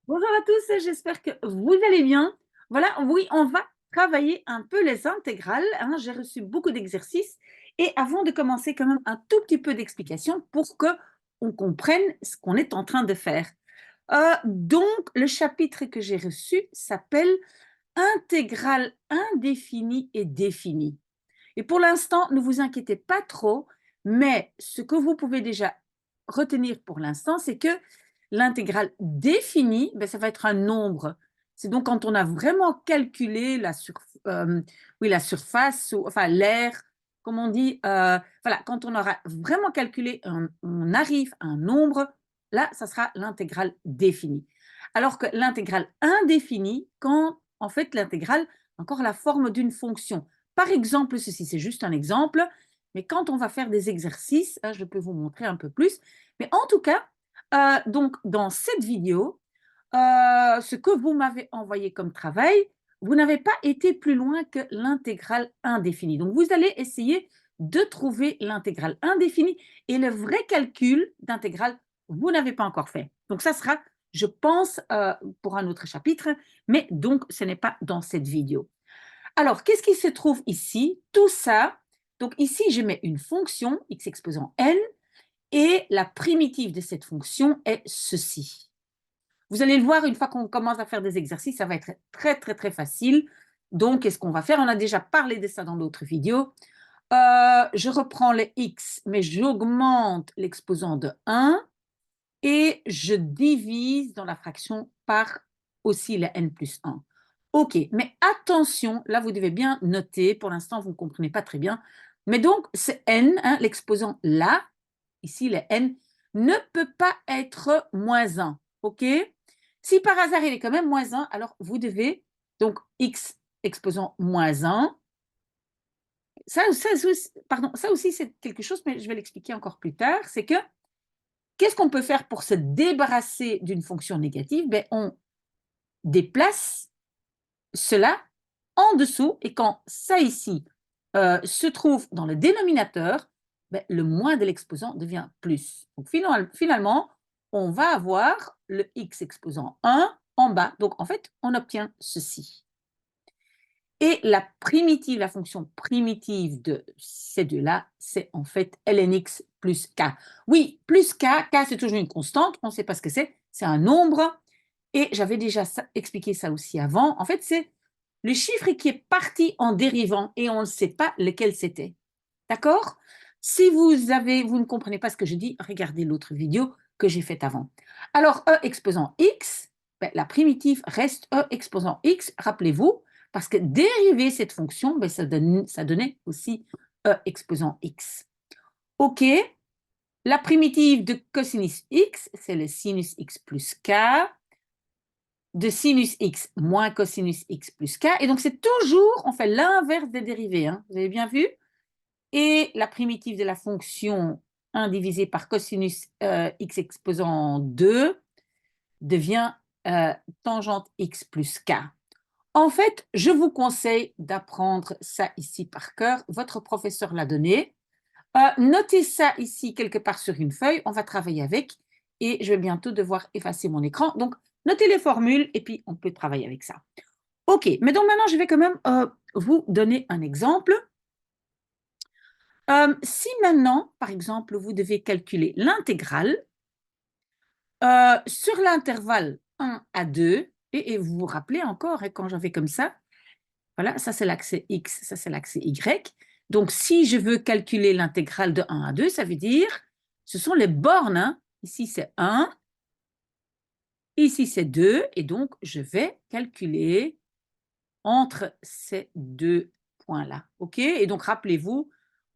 Bonjour à tous, j'espère que vous allez bien. Voilà, oui, on va travailler un peu les intégrales, hein. J'ai reçu beaucoup d'exercices et avant de commencer, quand même un tout petit peu d'explication pour que on comprenne ce qu'on est en train de faire. Donc, le chapitre que j'ai reçu s'appelle Intégrale indéfinie et définie. Et pour l'instant, ne vous inquiétez pas trop, mais ce que vous pouvez déjà retenir pour l'instant, c'est que l'intégrale définie, ben, ça va être un nombre. C'est donc quand on a vraiment calculé oui, la surface, enfin l'air, comme on dit, voilà, quand on aura vraiment calculé, on arrive à un nombre, là, ça sera l'intégrale définie. Alors que l'intégrale indéfinie, quand en fait l'intégrale a encore la forme d'une fonction. Par exemple, ceci, c'est juste un exemple, mais quand on va faire des exercices, je peux vous montrer un peu plus. Mais en tout cas, donc dans cette vidéo, ce que vous m'avez envoyé comme travail, vous n'avez pas été plus loin que l'intégrale indéfinie. Donc, vous allez essayer de trouver l'intégrale indéfinie et le vrai calcul d'intégrale, vous n'avez pas encore fait. Donc, ça sera, je pense, pour un autre chapitre, mais donc ce n'est pas dans cette vidéo. Alors, qu'est-ce qui se trouve ici? Tout ça, donc ici, je mets une fonction, x exposant n, et la primitive de cette fonction est ceci. Vous allez le voir, une fois qu'on commence à faire des exercices, ça va être très, très, très facile. Donc, qu'est-ce qu'on va faire? On a déjà parlé de ça dans d'autres vidéos. Je reprends les x, mais j'augmente l'exposant de 1 et je divise dans la fraction par aussi la n plus 1. OK, mais attention, là, vous devez bien noter, pour l'instant, vous ne comprenez pas très bien, mais donc, ce n, hein, l'exposant là, ici, le n, ne peut pas être moins 1, OK? Si par hasard, il est quand même moins 1, alors vous devez, donc, x exposant moins 1, pardon, ça aussi, c'est quelque chose, mais je vais l'expliquer encore plus tard, c'est que qu'est-ce qu'on peut faire pour se débarrasser d'une fonction négative? Ben, on déplace cela en dessous et quand ça ici se trouve dans le dénominateur, ben, le moins de l'exposant devient plus. Donc finalement, on va avoir le x exposant 1 en bas. Donc en fait, on obtient ceci. Et la primitive, la fonction primitive de ces deux-là, c'est en fait lnx plus k. Oui, plus k, k c'est toujours une constante, on ne sait pas ce que c'est un nombre. Et j'avais déjà expliqué ça aussi avant. En fait, c'est le chiffre qui est parti en dérivant et on ne sait pas lequel c'était. D'accord? Si vous ne comprenez pas ce que je dis, regardez l'autre vidéo que j'ai faite avant. Alors, e exposant x, ben, la primitive reste e exposant x, rappelez-vous, parce que dériver cette fonction, ben, ça donnait aussi e exposant x. OK, la primitive de cosinus x, c'est le sinus x plus k, de sinus x moins cosinus x plus k, et donc c'est toujours, on fait l'inverse des dérivés, hein, vous avez bien vu? Et la primitive de la fonction 1 divisé par cosinus x exposant 2 devient tangente x plus k. En fait, je vous conseille d'apprendre ça ici par cœur. Votre professeur l'a donné. Notez ça ici quelque part sur une feuille. On va travailler avec et je vais bientôt devoir effacer mon écran. Donc, notez les formules et puis on peut travailler avec ça. OK, mais donc maintenant, je vais quand même vous donner un exemple. Si maintenant, par exemple, vous devez calculer l'intégrale sur l'intervalle 1 à 2, et vous vous rappelez encore, hein, quand j'avais comme ça, voilà, ça c'est l'axe x, ça c'est l'axe y. Donc, si je veux calculer l'intégrale de 1 à 2, ça veut dire, ce sont les bornes, hein. Ici c'est 1, ici c'est 2, et donc je vais calculer entre ces deux points-là. OK? Et donc, rappelez-vous,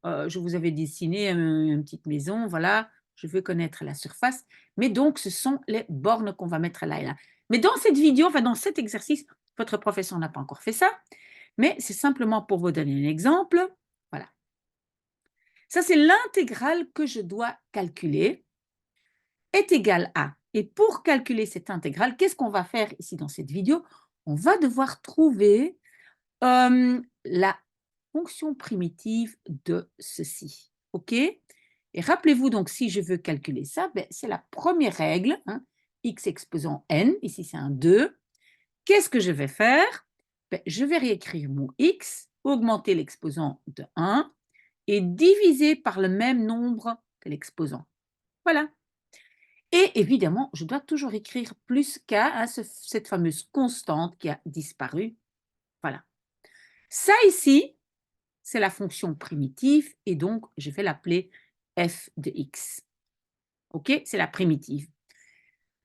je vous avais dessiné une petite maison, voilà, je veux connaître la surface, mais donc ce sont les bornes qu'on va mettre là et là. Mais dans cette vidéo, enfin dans cet exercice, votre professeur n'a pas encore fait ça, mais c'est simplement pour vous donner un exemple. Voilà. Ça, c'est l'intégrale que je dois calculer est égale à. Et pour calculer cette intégrale, qu'est-ce qu'on va faire ici dans cette vidéo? On va devoir trouver la fonction primitive de ceci. OK? Et rappelez-vous donc, si je veux calculer ça, ben, c'est la première règle, hein, x exposant n, ici c'est un 2. Qu'est-ce que je vais faire? Je vais réécrire mon x, augmenter l'exposant de 1 et diviser par le même nombre que l'exposant. Voilà. Et évidemment, je dois toujours écrire plus k, hein, cette fameuse constante qui a disparu. Voilà. Ça ici, c'est la fonction primitive et donc je vais l'appeler f de x. OK? C'est la primitive.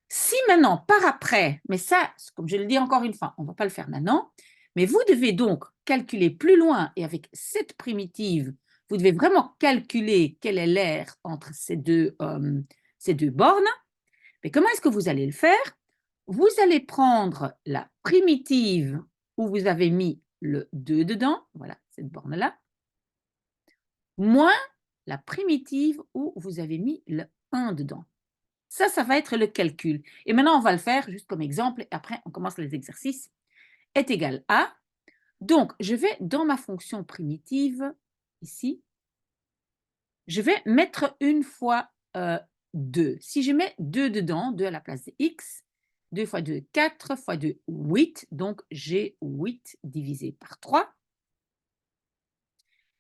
Si maintenant, par après, mais ça, comme je le dis encore une fois, on ne va pas le faire maintenant, mais vous devez donc calculer plus loin et avec cette primitive, vous devez vraiment calculer quel est l'aire entre ces deux bornes. Mais comment est-ce que vous allez le faire? Vous allez prendre la primitive où vous avez mis le 2 dedans, voilà, cette borne-là, moins la primitive où vous avez mis le 1 dedans. Ça va être le calcul. Et maintenant, on va le faire juste comme exemple, et après, on commence les exercices. Est égal à, donc, je vais dans ma fonction primitive, ici, je vais mettre une fois 2. Si je mets 2 dedans, 2 à la place de x, 2 fois 2, 4 fois 2, 8. Donc, j'ai 8 divisé par 3.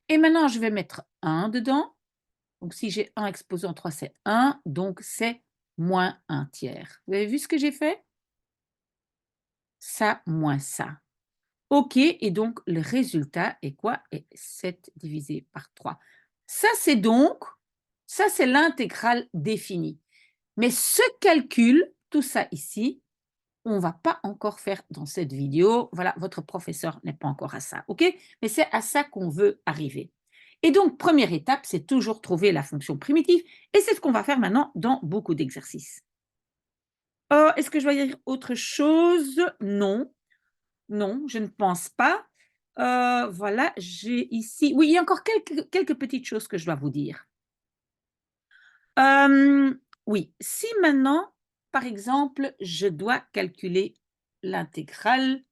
Et maintenant, je vais mettre 1 dedans. Donc, si j'ai 1 exposant 3, c'est 1. Donc, c'est moins 1 tiers. Vous avez vu ce que j'ai fait? Ça moins ça. OK, et donc le résultat est quoi? Est 7 divisé par 3. Ça, c'est l'intégrale définie. Mais ce calcul, tout ça ici, on ne va pas encore faire dans cette vidéo. Voilà, votre professeur n'est pas encore à ça, OK? Mais c'est à ça qu'on veut arriver. Et donc, première étape, c'est toujours trouver la fonction primitive. Et c'est ce qu'on va faire maintenant dans beaucoup d'exercices. Est-ce que je dois dire autre chose? Non. Non, je ne pense pas. Voilà, j'ai ici oui, il y a encore quelques petites choses que je dois vous dire. Oui, si maintenant, par exemple, je dois calculer l'intégrale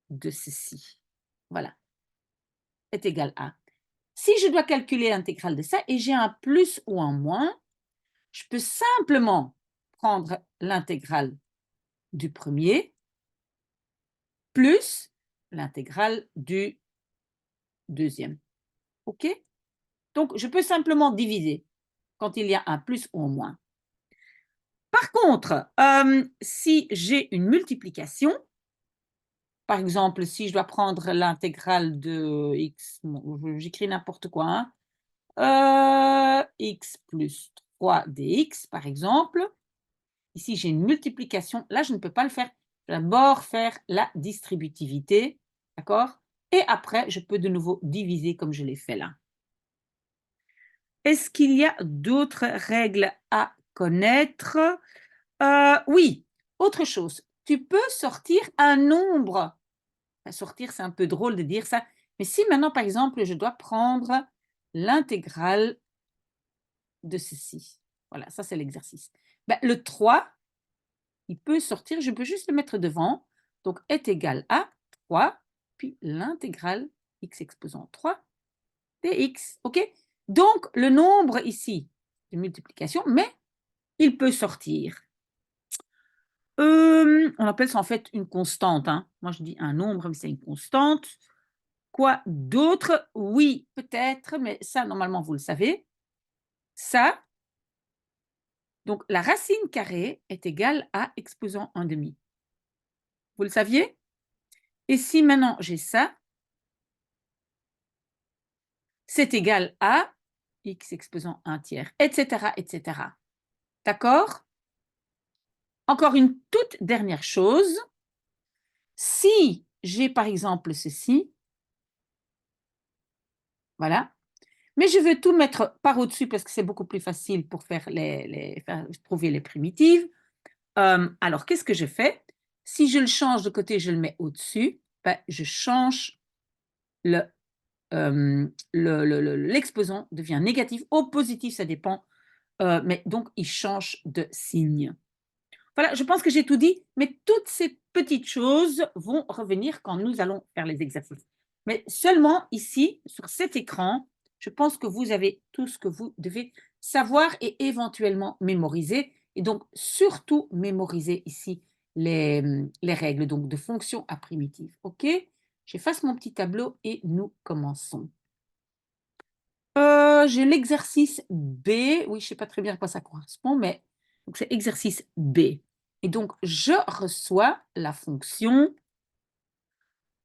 de ceci, voilà, est égal à. Si je dois calculer l'intégrale de ça et j'ai un plus ou un moins, je peux simplement prendre l'intégrale du premier plus l'intégrale du deuxième. OK? Donc, je peux simplement diviser quand il y a un plus ou un moins. Par contre, si j'ai une multiplication, par exemple, si je dois prendre l'intégrale de x, j'écris n'importe quoi, x plus 3 dx, par exemple. Ici, j'ai une multiplication. Là, je ne peux pas le faire. Je vais d'abord faire la distributivité, d'accord? Et après, je peux de nouveau diviser comme je l'ai fait là. Est-ce qu'il y a d'autres règles à connaître? Oui, autre chose. Tu peux sortir un nombre. Enfin, sortir, c'est un peu drôle de dire ça. Mais si maintenant, par exemple, je dois prendre l'intégrale de ceci. Voilà, ça c'est l'exercice. Le 3, il peut sortir, je peux juste le mettre devant. Donc, est égal à 3, puis l'intégrale x exposant 3 dx. OK? Donc, le nombre ici, de multiplication, mais il peut sortir. On appelle ça en fait une constante, hein. Moi, je dis un nombre, mais c'est une constante. Quoi d'autre? Oui, peut-être, mais ça, normalement, vous le savez. Ça, donc la racine carrée est égale à exposant 1/2. Vous le saviez? Et si maintenant j'ai ça, c'est égal à x exposant 1 tiers, etc., etc. D'accord? Encore une toute dernière chose. Si j'ai par exemple ceci, voilà, mais je veux tout mettre par au-dessus parce que c'est beaucoup plus facile pour faire trouver les primitives. Alors, qu'est-ce que je fais? Si je le change de côté, je le mets au-dessus, je change l'exposant devient négatif ou positif, ça dépend, mais donc il change de signe. Voilà, je pense que j'ai tout dit, mais toutes ces petites choses vont revenir quand nous allons faire les exercices. Mais seulement ici, sur cet écran, je pense que vous avez tout ce que vous devez savoir et éventuellement mémoriser. Et donc, surtout, mémoriser ici les règles donc de fonction à primitive. OK? J'efface mon petit tableau et nous commençons. J'ai l'exercice B. Oui, je ne sais pas très bien à quoi ça correspond, mais donc c'est exercice B. Et donc, je reçois la fonction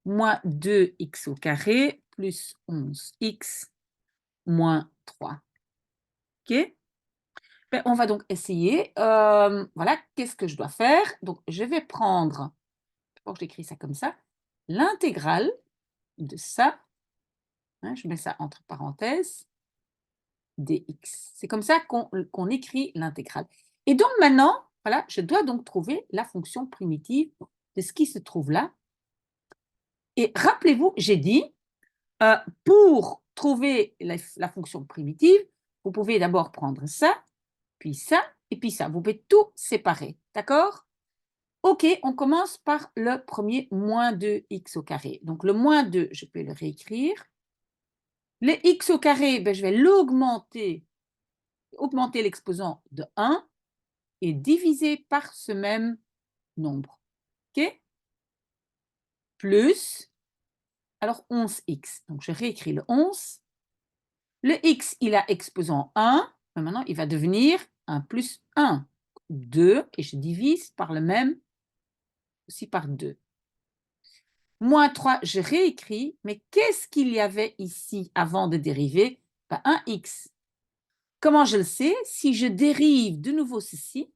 moins 2x au carré plus 11x moins 3. OK? Ben, on va donc essayer. Voilà, qu'est-ce que je dois faire? Donc, je vais prendre, je l'écris ça comme ça, l'intégrale de ça, hein, je mets ça entre parenthèses, dx. C'est comme ça qu'on écrit l'intégrale. Et donc maintenant, voilà, je dois donc trouver la fonction primitive de ce qui se trouve là. Et rappelez-vous, j'ai dit, pour trouver la fonction primitive, vous pouvez d'abord prendre ça, puis ça, et puis ça. Vous pouvez tout séparer, d'accord? OK, on commence par le premier, moins 2x au carré. Donc le moins 2, je peux le réécrire. Le x au carré, ben, je vais l'augmenter, augmenter l'exposant de 1 et diviser par ce même nombre. OK? Plus, alors 11x. Donc je réécris le 11. Le x, il a exposant 1. Mais maintenant, il va devenir 1 plus 1. 2, et je divise par le même, aussi par 2. Moins 3, je réécris, mais qu'est-ce qu'il y avait ici avant de dériver? Ben, un x. Comment je le sais? Si je dérive de nouveau ceci,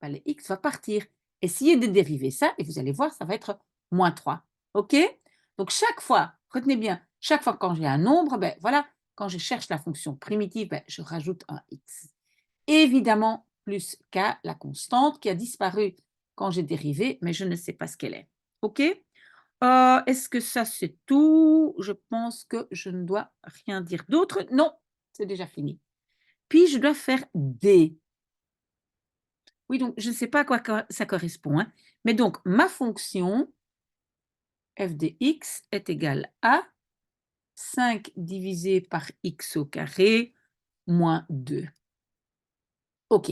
ben, le x va partir. Essayez de dériver ça et vous allez voir, ça va être moins 3. OK? Donc, chaque fois, retenez bien, chaque fois quand j'ai un nombre, ben, voilà, quand je cherche la fonction primitive, ben, je rajoute un x. Évidemment, plus k, la constante, qui a disparu quand j'ai dérivé, mais je ne sais pas ce qu'elle est. OK? Est-ce que ça, c'est tout? Je pense que je ne dois rien dire d'autre. Non, c'est déjà fini. Puis, je dois faire D. Oui, donc je ne sais pas à quoi ça correspond, hein. Mais donc, ma fonction f de x est égale à 5 divisé par x au carré moins 2. OK.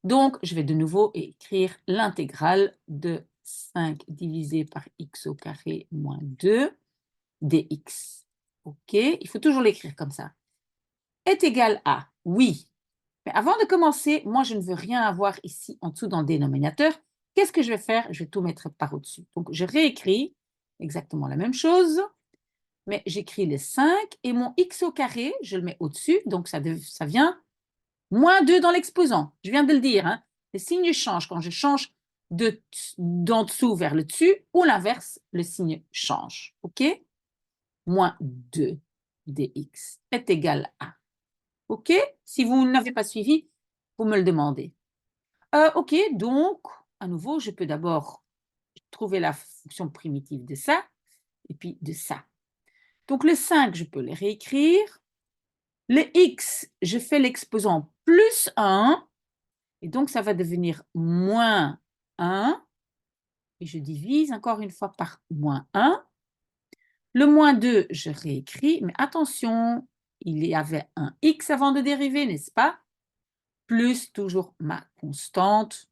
Donc, je vais de nouveau écrire l'intégrale de 5 divisé par x au carré moins 2 dx. OK, il faut toujours l'écrire comme ça. Est égal à, oui. Mais avant de commencer, moi, je ne veux rien avoir ici en dessous dans le dénominateur. Qu'est-ce que je vais faire? Je vais tout mettre par au-dessus. Donc, je réécris exactement la même chose, mais j'écris les 5 et mon x au carré, je le mets au-dessus, donc ça vient moins 2 dans l'exposant. Je viens de le dire, hein. Le signe change quand je change d'en dessous vers le dessus ou l'inverse, le signe change. OK? Moins 2 dx est égal à. OK? Si vous n'avez pas suivi, vous me le demandez. OK, donc, à nouveau, je peux d'abord trouver la fonction primitive de ça et puis de ça. Donc, le 5, je peux le réécrire. Le x, je fais l'exposant plus 1, et donc ça va devenir moins 1, et je divise encore une fois par moins 1. Le moins 2, je réécris, mais attention, il y avait un x avant de dériver, n'est-ce pas? Plus toujours ma constante.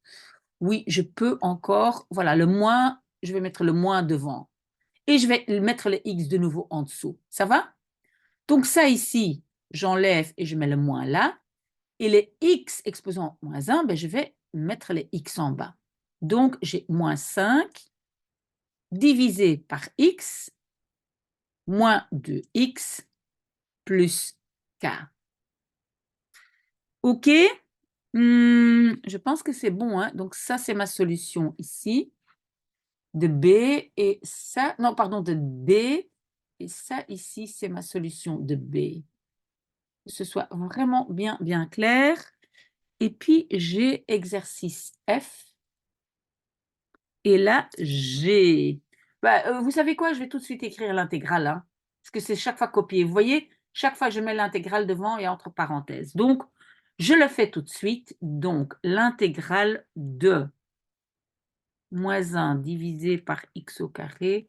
Oui, je peux encore, voilà, le moins, je vais mettre le moins devant. Et je vais mettre le x de nouveau en dessous. Ça va? Donc ça ici, j'enlève et je mets le moins là. Et les x exposant moins 1, ben je vais mettre les x en bas. Donc j'ai moins 5 divisé par x moins 2x plus k. OK? Je pense que c'est bon, hein? Donc ça, c'est ma solution ici, de B, et ça, non, pardon, de D, et ça ici, c'est ma solution de B. Que ce soit vraiment bien, bien clair. Et puis, j'ai exercice F, et là, G. Bah, vous savez quoi? Je vais tout de suite écrire l'intégrale, hein, parce que c'est chaque fois copié. Vous voyez, chaque fois, je mets l'intégrale devant et entre parenthèses. Donc, je le fais tout de suite. Donc, l'intégrale de moins 1 divisé par x au carré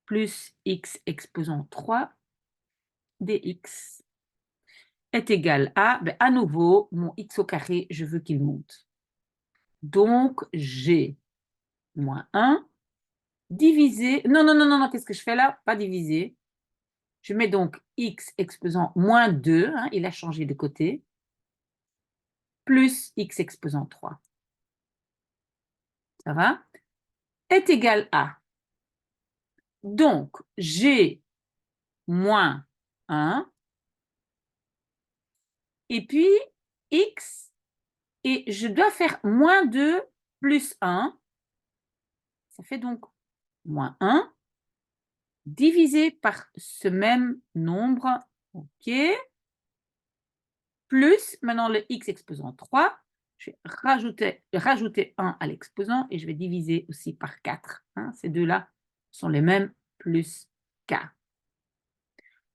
plus x exposant 3 dx est égal à, ben, à nouveau, mon x au carré, je veux qu'il monte. Donc, j'ai moins 1 divisé, non, qu'est-ce que je fais là? Pas diviser. Je mets donc x exposant moins 2, hein, il a changé de côté, plus x exposant 3. Ça va? Est égal à. Donc, j'ai moins 1, et puis x, et je dois faire moins 2 plus 1. Ça fait donc moins 1 divisé par ce même nombre, ok, plus, maintenant le x exposant 3, je vais rajouter 1 à l'exposant et je vais diviser aussi par 4. Hein, ces deux-là sont les mêmes, plus k.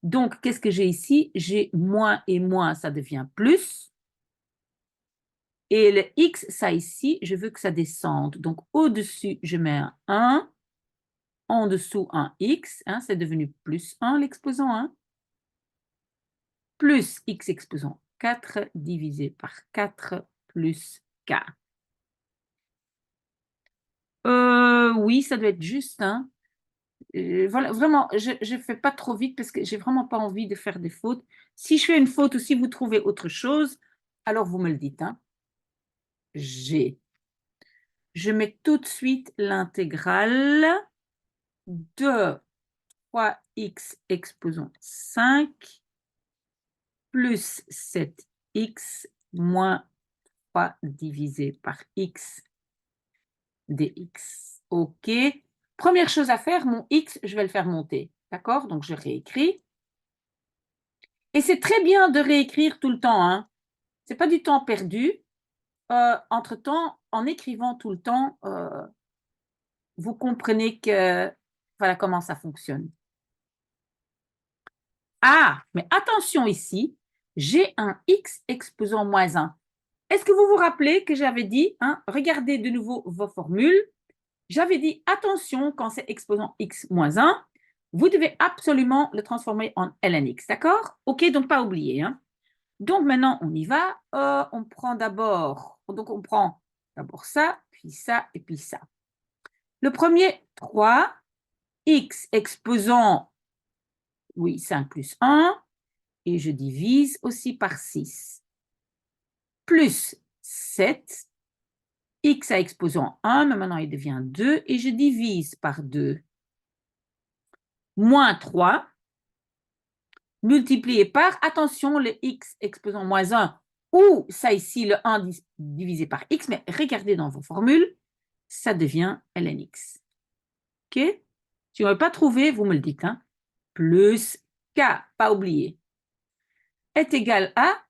Donc, qu'est-ce que j'ai ici? J'ai moins et moins, ça devient plus. Et le x, ça ici, je veux que ça descende. Donc, au-dessus, je mets un 1. En dessous, un x. Hein, c'est devenu plus 1, l'exposant 1. Plus x exposant 4 divisé par 4 plus k. Oui, ça doit être juste. Hein. Voilà, vraiment, je ne fais pas trop vite parce que j'ai vraiment pas envie de faire des fautes. Si je fais une faute ou si vous trouvez autre chose, alors vous me le dites. Hein. G. Je mets tout de suite l'intégrale de 3x exposant 5 plus 7x moins 3 divisé par x dx. OK. Première chose à faire, mon x, je vais le faire monter. D'accord? Donc, je réécris. Et c'est très bien de réécrire tout le temps. Hein. Ce n'est pas du temps perdu. Entre-temps, en écrivant tout le temps, vous comprenez que voilà comment ça fonctionne. Ah, mais attention ici, j'ai un x exposant moins 1. Est-ce que vous vous rappelez que j'avais dit, hein, regardez de nouveau vos formules, j'avais dit attention quand c'est exposant x moins 1, vous devez absolument le transformer en ln x, d'accord? Ok, donc pas oublier. Hein. Donc maintenant, on y va. On prend d'abord, ça, puis ça, et puis ça. Le premier, 3, x exposant, oui, 5 plus 1, et je divise aussi par 6. Plus 7, x à exposant 1, mais maintenant il devient 2, et je divise par 2. Moins 3, multiplié par, attention, le x exposant moins 1, ou ça ici, le 1 divisé par x, mais regardez dans vos formules, ça devient ln x. OK? Si vous n'avez pas trouvé, vous me le dites. Hein? Plus k, pas oublié, est égal à,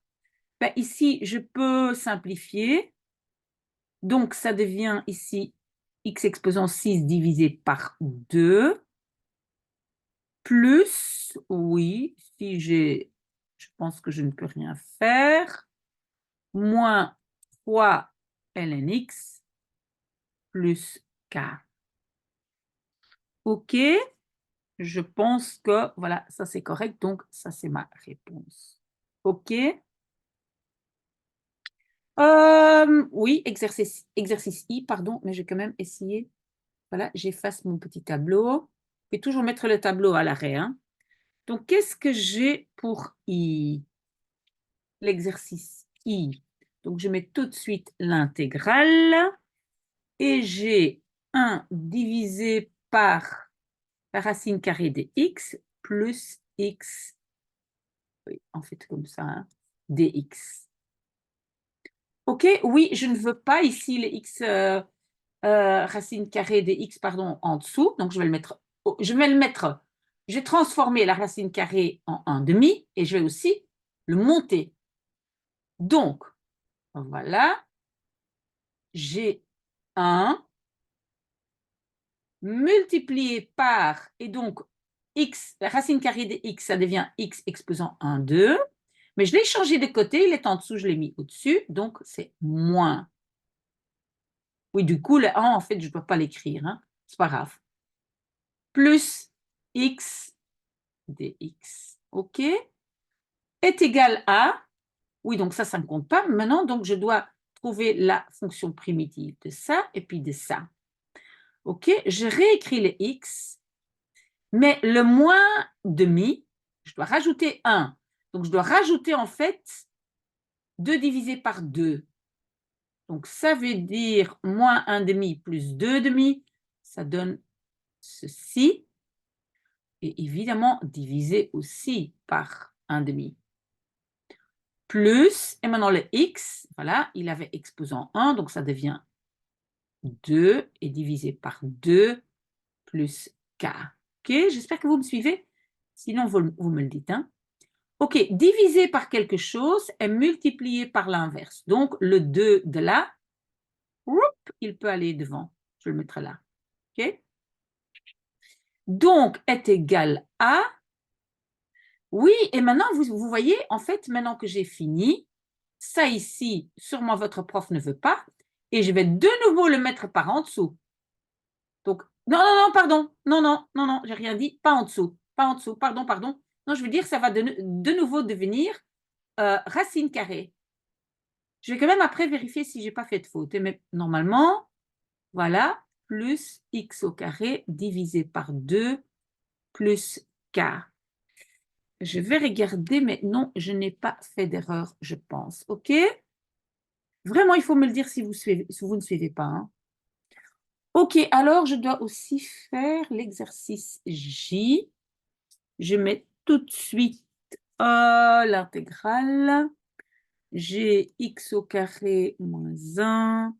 ben ici, je peux simplifier. Donc, ça devient ici x exposant 6 divisé par 2, plus, oui, si j'ai, je pense que je ne peux rien faire, moins 3 ln x plus k. OK, je pense que, voilà, ça c'est correct, donc ça c'est ma réponse. OK. Oui, exercice I, pardon, mais je vais quand même essayer. Voilà, j'efface mon petit tableau. Je vais toujours mettre le tableau à l'arrêt. Hein. Donc, qu'est-ce que j'ai pour I? L'exercice I. Donc, je mets tout de suite l'intégrale. Et j'ai 1 divisé par la racine carrée de x plus x, oui, en fait comme ça, hein, dx. OK, oui, je ne veux pas ici les x racine carrée de x, pardon, en dessous. Donc, je vais le mettre, je vais transformer la racine carrée en 1/2 et je vais aussi le monter. Donc, voilà, j'ai 1 multiplié par, et donc, x, la racine carrée de x, ça devient x exposant 1, 2. Mais je l'ai changé de côté, il est en dessous, je l'ai mis au-dessus, donc c'est moins. Oui, du coup, le 1, en fait, je ne peux pas l'écrire, hein, c'est pas grave. Plus x dx, ok? est égal à, oui, donc ça ne compte pas. Maintenant, donc, je dois trouver la fonction primitive de ça et puis de ça. OK, je réécris le x, mais le moins demi, je dois rajouter 1. Donc, je dois rajouter en fait 2 divisé par 2. Donc, ça veut dire moins 1 demi plus 2 demi, ça donne ceci. Et évidemment, divisé aussi par 1 demi. Plus, et maintenant le x, voilà, il avait exposant 1, donc ça devient 2 et divisé par 2 plus k. OK, j'espère que vous me suivez. Sinon, vous me le dites. Hein. OK, divisé par quelque chose est multiplié par l'inverse. Donc, le 2 de là, il peut aller devant. Je le mettrai là. OK? Donc, est égal à... Oui, et maintenant, vous voyez, en fait, maintenant que j'ai fini, ça ici, sûrement votre prof ne veut pas, et je vais de nouveau le mettre par en dessous. Donc, non, pardon, non, j'ai rien dit, pas en dessous, pardon. Non, je veux dire, ça va de nouveau devenir racine carrée. Je vais quand même après vérifier si je n'ai pas fait de faute, mais normalement, voilà, plus x au carré divisé par 2 plus k. Je vais regarder, mais non, je n'ai pas fait d'erreur, je pense. OK? Vraiment, il faut me le dire si vous ne suivez pas. Hein. OK, alors je dois aussi faire l'exercice J. Je mets tout de suite l'intégrale. J'ai x au carré moins 1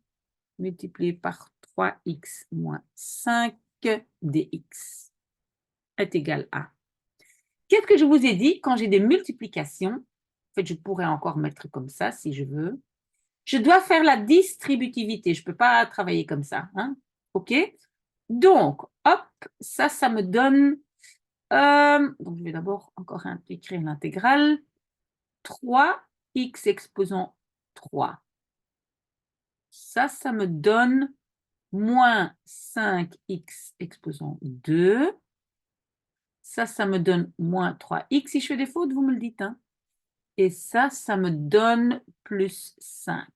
multiplié par 3x moins 5 dx est égal à. Qu'est-ce que je vous ai dit quand j'ai des multiplications? En fait, je pourrais encore mettre comme ça si je veux. Je dois faire la distributivité. Je ne peux pas travailler comme ça. Hein? OK? Donc, hop, ça me donne... donc, je vais d'abord encore écrire l'intégrale. 3x exposant 3. Ça me donne moins 5x exposant 2. Ça me donne moins 3x. Si je fais des fautes, vous me le dites. Hein? Et ça me donne plus 5.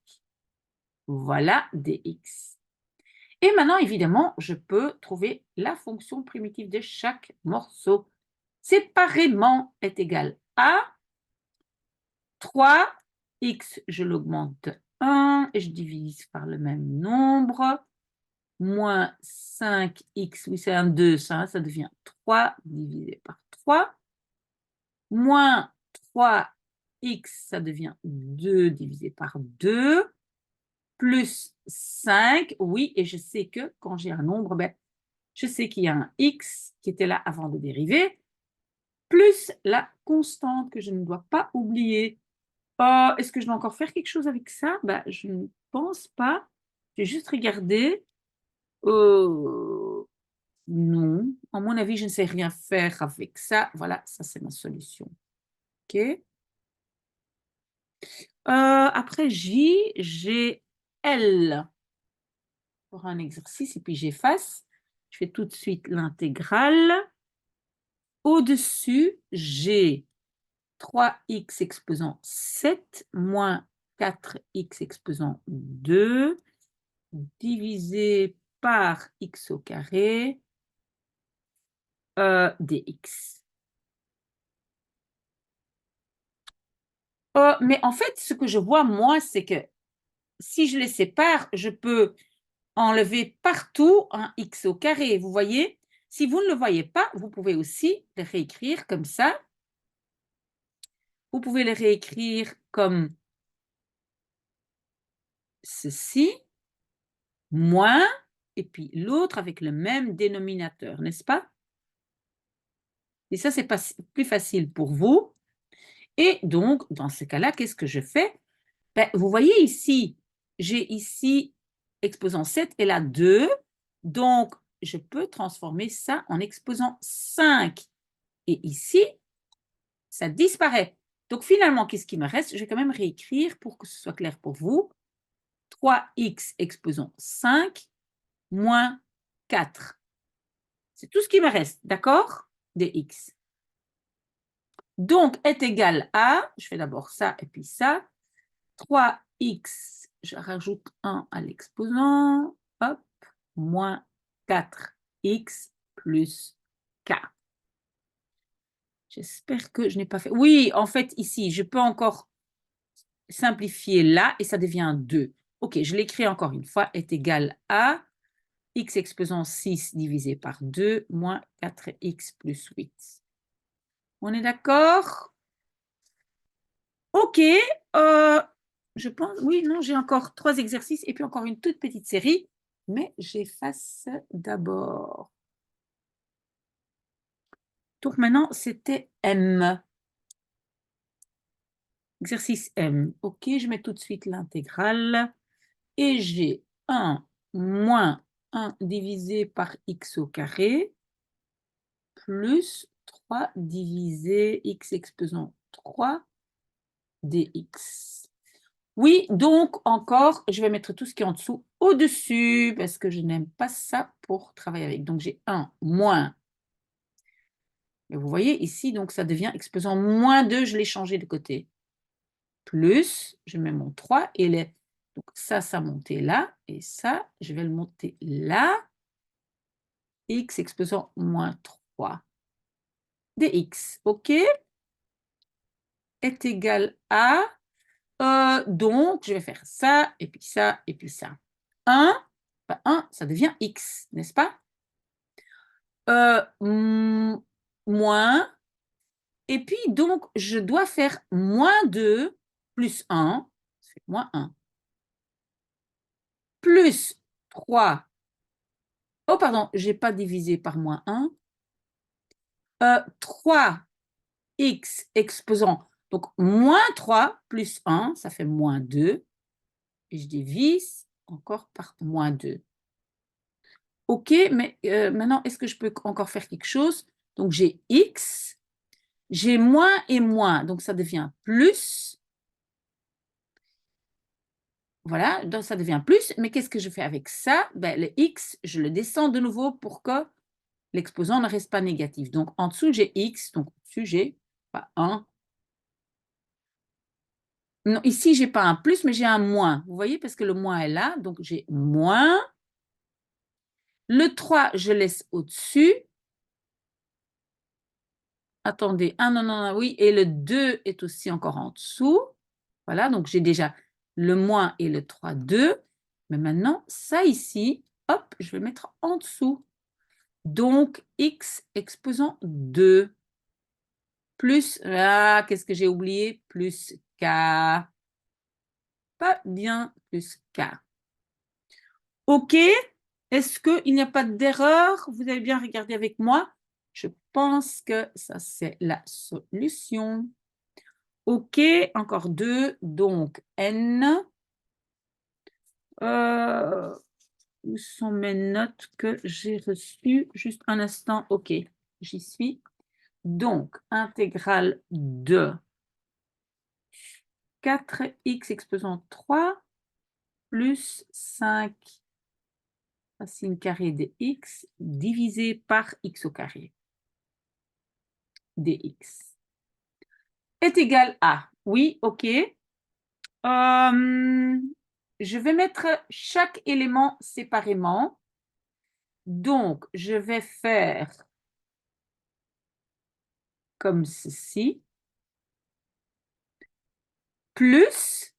Voilà dx. Et maintenant, évidemment, je peux trouver la fonction primitive de chaque morceau. Séparément est égal à 3x, je l'augmente de 1 et je divise par le même nombre, moins 5x, oui c'est un 2, ça devient 3 divisé par 3, moins 3x, ça devient 2 divisé par 2, plus 5, oui, et je sais que quand j'ai un nombre, ben, je sais qu'il y a un x qui était là avant de dériver, plus la constante que je ne dois pas oublier. Est-ce que je dois encore faire quelque chose avec ça? Ben, je ne pense pas. Je vais juste regarder. Non, à mon avis, je ne sais rien faire avec ça. Voilà, ça c'est ma solution. OK. Après J, j'ai L pour un exercice et puis j'efface. Je fais tout de suite l'intégrale. Au-dessus, j'ai 3x exposant 7 moins 4x exposant 2 divisé par x au carré dx. Mais en fait, ce que je vois, moi, c'est que si je les sépare, je peux enlever partout un x au carré. Vous voyez? Si vous ne le voyez pas, vous pouvez aussi le réécrire comme ça. Vous pouvez le réécrire comme ceci, moins, et puis l'autre avec le même dénominateur, n'est-ce pas? Et ça, c'est plus facile pour vous. Et donc, dans ce cas-là, qu'est-ce que je fais? Ben, vous voyez ici, j'ai ici exposant 7 et là 2. Donc, je peux transformer ça en exposant 5. Et ici, ça disparaît. Donc, finalement, qu'est-ce qui me reste? Je vais quand même réécrire pour que ce soit clair pour vous. 3x exposant 5 moins 4. C'est tout ce qui me reste, d'accord? Dx. Donc, est égal à, je fais d'abord ça et puis ça, 3x, je rajoute 1 à l'exposant, hop, moins 4x plus k. J'espère que je n'ai pas fait... Oui, en fait, ici, je peux encore simplifier là et ça devient 2. Ok, je l'écris encore une fois, est égal à x exposant 6 divisé par 2 moins 4x plus 8. On est d'accord? Ok, je pense, oui, non, j'ai encore 3 exercices et puis encore une toute petite série, mais j'efface d'abord. Donc maintenant, c'était M. Exercice M. Ok, je mets tout de suite l'intégrale. Et j'ai 1 moins 1 divisé par x au carré plus 3 divisé x exposant 3 dx. Oui, donc encore, je vais mettre tout ce qui est en dessous au-dessus parce que je n'aime pas ça pour travailler avec. Donc j'ai 1 moins. Et vous voyez ici, donc ça devient exposant moins 2, je l'ai changé de côté. Plus, je mets mon 3 et les... donc ça montait là et ça, je vais le monter là. X exposant moins 3 dx, ok, est égal à, donc je vais faire ça, et puis ça, et puis ça. 1, bah 1, ça devient x, n'est-ce pas? Moins, et puis donc je dois faire moins 2 plus 1, c'est moins 1, plus 3, oh pardon, je n'ai pas divisé par moins 1, 3x exposant, donc moins 3 plus 1, ça fait moins 2, et je divise encore par moins 2. Ok, mais maintenant, est-ce que je peux encore faire quelque chose? Donc, j'ai x, j'ai moins et moins, donc ça devient plus. Voilà, donc ça devient plus, mais qu'est-ce que je fais avec ça? Ben, le x, je le descends de nouveau pour que l'exposant ne reste pas négatif. Donc, en dessous, j'ai x, donc au-dessus, j'ai pas 1. Non, ici, je n'ai pas un plus, mais j'ai un moins. Vous voyez, parce que le moins est là, donc j'ai moins. Le 3, je laisse au-dessus. Attendez, ah non, non, non, oui, et le 2 est aussi encore en dessous. Voilà, donc j'ai déjà le moins et le 3, 2. Mais maintenant, ça ici, hop, je vais mettre en dessous. Donc, x exposant 2 plus, ah, qu'est-ce que j'ai oublié? Plus k. Pas bien, plus k. OK, est-ce qu'il n'y a pas d'erreur? Vous avez bien regardé avec moi? Je pense que ça, c'est la solution. OK, encore 2, donc N. Où sont mes notes que j'ai reçues? Juste un instant, OK, j'y suis. Donc, intégrale de 4x exposant 3 plus 5 racine carrée de x divisé par x au carré dx est égal à, oui, OK. Je vais mettre chaque élément séparément. Donc, je vais faire comme ceci. Plus,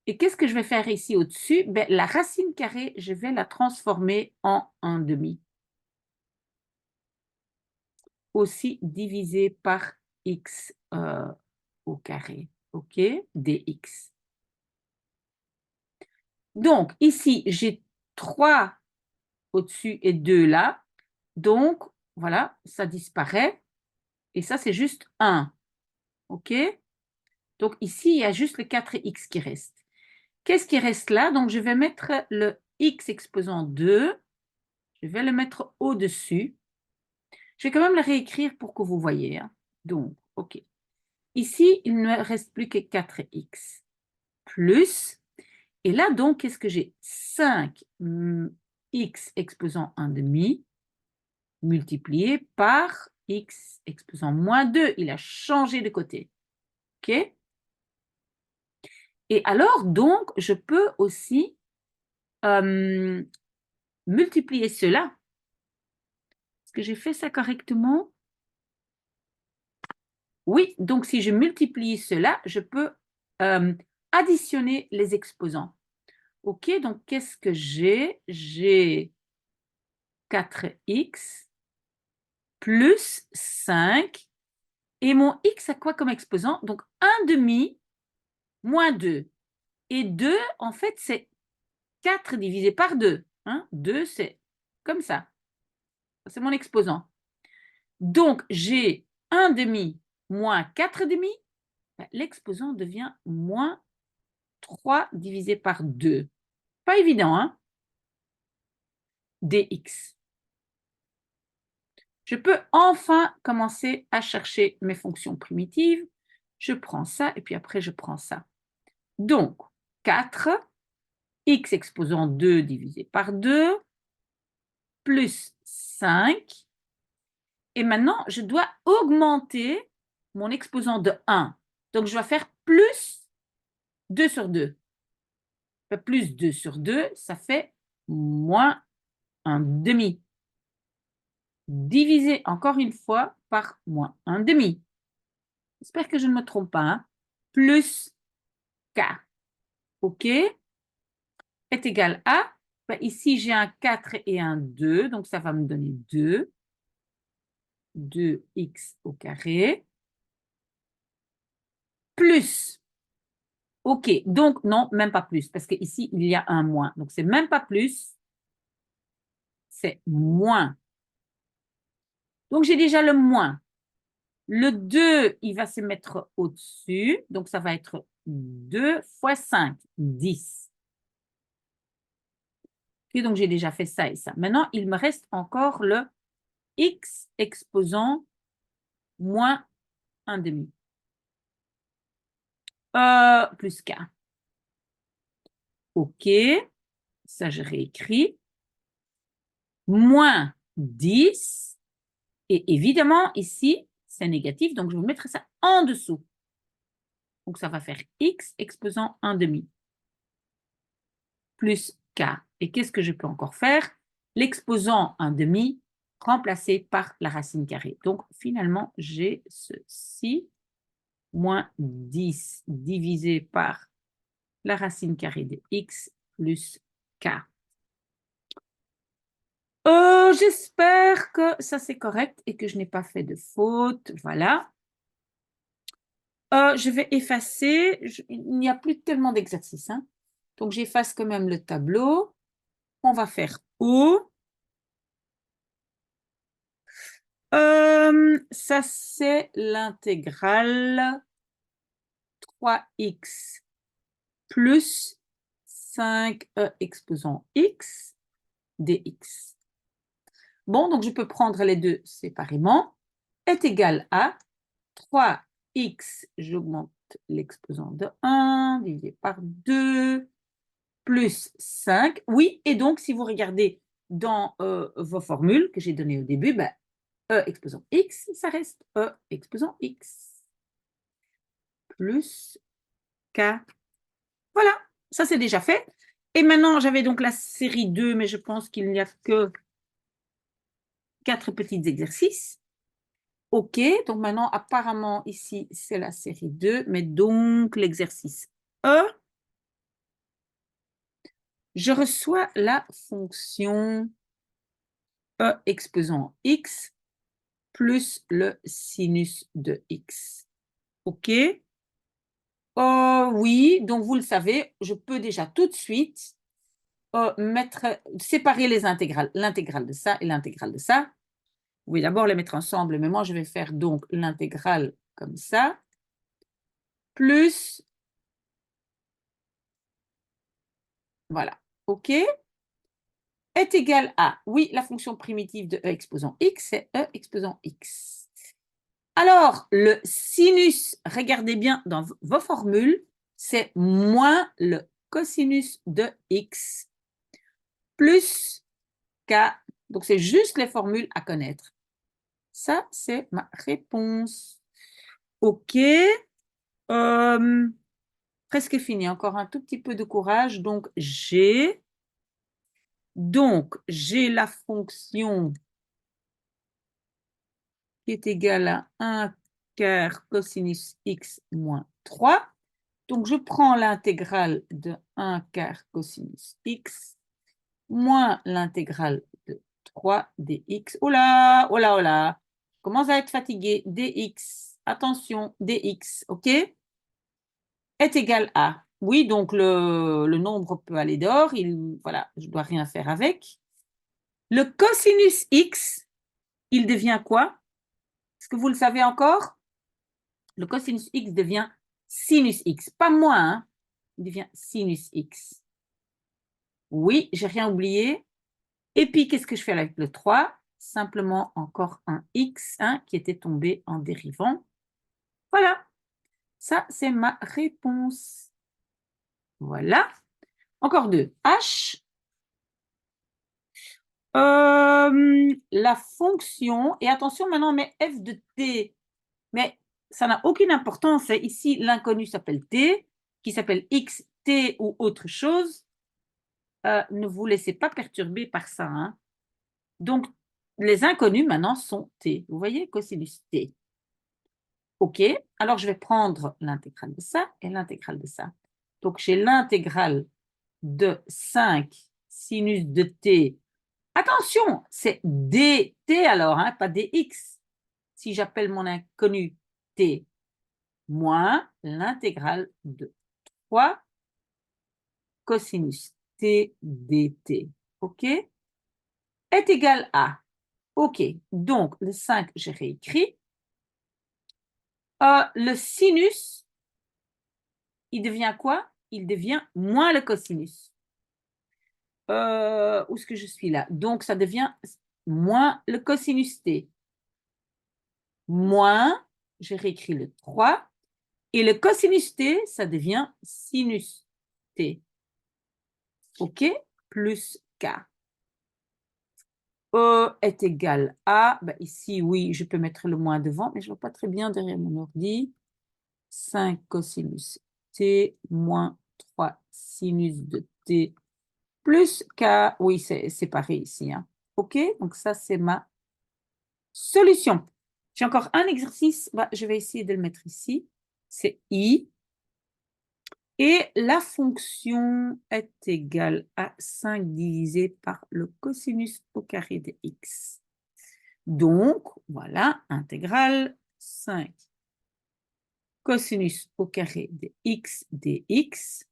et qu'est-ce que je vais faire ici au-dessus? Ben, la racine carrée, je vais la transformer en 1/2. Aussi divisé par x au carré. OK? Dx. Donc, ici, j'ai 3 au-dessus et 2 là. Donc, voilà, ça disparaît. Et ça, c'est juste 1. OK? Donc, ici, il y a juste le 4x qui reste. Qu'est-ce qui reste là? Donc, je vais mettre le x exposant 2. Je vais le mettre au-dessus. Je vais quand même le réécrire pour que vous voyez. Hein. Donc, OK. Ici, il ne reste plus que 4x plus. Et là, donc, qu'est-ce que j'ai? 5x exposant 1/2 multiplié par x exposant moins 2. Il a changé de côté. OK? Et alors, donc, je peux aussi multiplier cela. Est-ce que j'ai fait ça correctement? Oui, donc si je multiplie cela, je peux additionner les exposants. OK, donc qu'est-ce que j'ai? J'ai 4x plus 5. Et mon x a quoi comme exposant? Donc 1 demi moins 2. Et 2, en fait, c'est 4 divisé par 2. Hein? 2, c'est comme ça. C'est mon exposant. Donc, j'ai 1 demi moins 4 demi. L'exposant devient moins 3 divisé par 2. Pas évident, hein? Dx. Je peux enfin commencer à chercher mes fonctions primitives. Je prends ça et puis après, je prends ça. Donc, 4, x exposant 2 divisé par 2, plus 5. Et maintenant, je dois augmenter mon exposant de 1. Donc, je vais faire plus 2 sur 2. Plus 2 sur 2, ça fait moins 1 demi. Divisé encore une fois par moins 1 demi. J'espère que je ne me trompe pas. Hein? Plus k. OK? Est égal à, ici j'ai un 4 et un 2, donc ça va me donner 2. 2x au carré. Plus. OK, donc non, même pas plus, parce qu'ici, il y a un moins. Donc, c'est même pas plus, c'est moins. Donc, j'ai déjà le moins. Le 2, il va se mettre au-dessus. Donc, ça va être 2 fois 5, 10. OK, donc, j'ai déjà fait ça et ça. Maintenant, il me reste encore le x exposant moins 1 demi. Plus k. OK, ça, je réécris. Moins 10. Et évidemment, ici, c'est négatif, donc je vais mettre ça en dessous. Donc, ça va faire x exposant 1 demi plus k. Et qu'est-ce que je peux encore faire? L'exposant 1 demi remplacé par la racine carrée. Donc, finalement, j'ai ceci, moins 10 divisé par la racine carrée de x plus k. J'espère que ça c'est correct et que je n'ai pas fait de faute. Voilà. Je vais effacer. Il n'y a plus tellement d'exercices. Hein. Donc, j'efface quand même le tableau. On va faire O. Ça, c'est l'intégrale 3x plus 5e exposant x dx. Bon, donc je peux prendre les deux séparément. Est égal à 3x, j'augmente l'exposant de 1, divisé par 2, plus 5. Oui, et donc, si vous regardez dans vos formules que j'ai données au début, ben, E exposant x, ça reste E exposant x. Plus k. Voilà, ça c'est déjà fait. Et maintenant, j'avais donc la série 2, mais je pense qu'il n'y a que 4 petits exercices. OK, donc maintenant, apparemment, ici, c'est la série 2, mais donc l'exercice E, je reçois la fonction E exposant x plus le sinus de x. OK? Oui, donc vous le savez, je peux déjà tout de suite séparer les intégrales, l'intégrale de ça et l'intégrale de ça. Vous pouvez d'abord les mettre ensemble, mais moi je vais faire donc l'intégrale comme ça, plus, voilà, OK, est égal à, oui, la fonction primitive de E exposant x, c'est E exposant x. Alors, le sinus, regardez bien dans vos formules, c'est moins le cosinus de x plus k. Donc, c'est juste les formules à connaître. Ça, c'est ma réponse. OK. Presque fini. Encore un tout petit peu de courage. Donc, j'ai la fonction qui est égale à 1 quart cosinus x moins 3. Donc, je prends l'intégrale de 1 quart cosinus x moins l'intégrale de 3 dx. Oh là, oh là, oh là. Je commence à être fatiguée. Dx, attention, dx, OK, est égal à. Oui, donc le nombre peut aller dehors. Voilà, je ne dois rien faire avec. Le cosinus x, il devient quoi? Est-ce que vous le savez encore? Le cosinus x devient sinus x. Pas moins, hein? Il devient sinus x. Oui, j'ai rien oublié. Et puis, qu'est-ce que je fais avec le 3? Simplement encore un x hein, qui était tombé en dérivant. Voilà, ça c'est ma réponse. Voilà. Encore deux. H. La fonction, et attention maintenant, mais f de t, mais ça n'a aucune importance. Ici, l'inconnu s'appelle t, qui s'appelle x, t ou autre chose. Ne vous laissez pas perturber par ça. Hein. Donc, les inconnus maintenant sont t. Vous voyez, cosinus t. OK, alors je vais prendre l'intégrale de ça et l'intégrale de ça. Donc, j'ai l'intégrale de 5 sinus de t. Attention, c'est dt alors, hein, pas dx. Si j'appelle mon inconnu t, moins l'intégrale de 3 cosinus t dt. OK, est égal à. OK, donc le 5, j'ai réécrit. Le sinus, il devient quoi? Il devient moins le cosinus. Où est-ce que je suis là? Donc, ça devient moins le cosinus t. Moins, j'ai réécrit le 3. Et le cosinus t, ça devient sinus t. OK? Plus k. E est égal à, ben ici, oui, je peux mettre le moins devant, mais je ne vois pas très bien derrière mon ordi. 5 cosinus t moins 3 sinus de t plus k. Oui, c'est pareil ici. Hein. OK? Donc, ça, c'est ma solution. J'ai encore un exercice. Bah, je vais essayer de le mettre ici. C'est i. Et la fonction est égale à 5 divisé par le cosinus au carré de x. Donc, voilà, intégrale 5 cosinus au carré de x dx.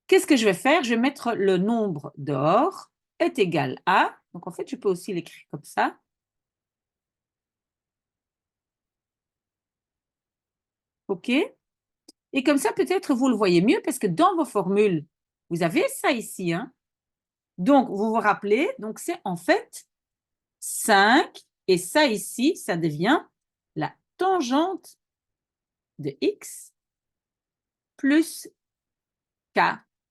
Qu'est-ce que je vais faire? Je vais mettre le nombre dehors est égal à, donc en fait, je peux aussi l'écrire comme ça. OK? Et comme ça, peut-être vous le voyez mieux parce que dans vos formules, vous avez ça ici. Hein? Donc, vous vous rappelez, donc c'est en fait 5 et ça ici, ça devient la tangente de x plus k.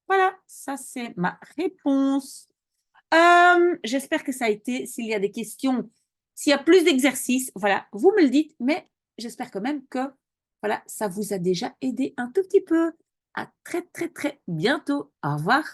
Voilà, ça c'est ma réponse. J'espère que ça a été, s'il y a des questions, s'il y a plus d'exercices, voilà, vous me le dites, mais j'espère quand même que voilà, ça vous a déjà aidé un tout petit peu. À très, très, très bientôt. Au revoir.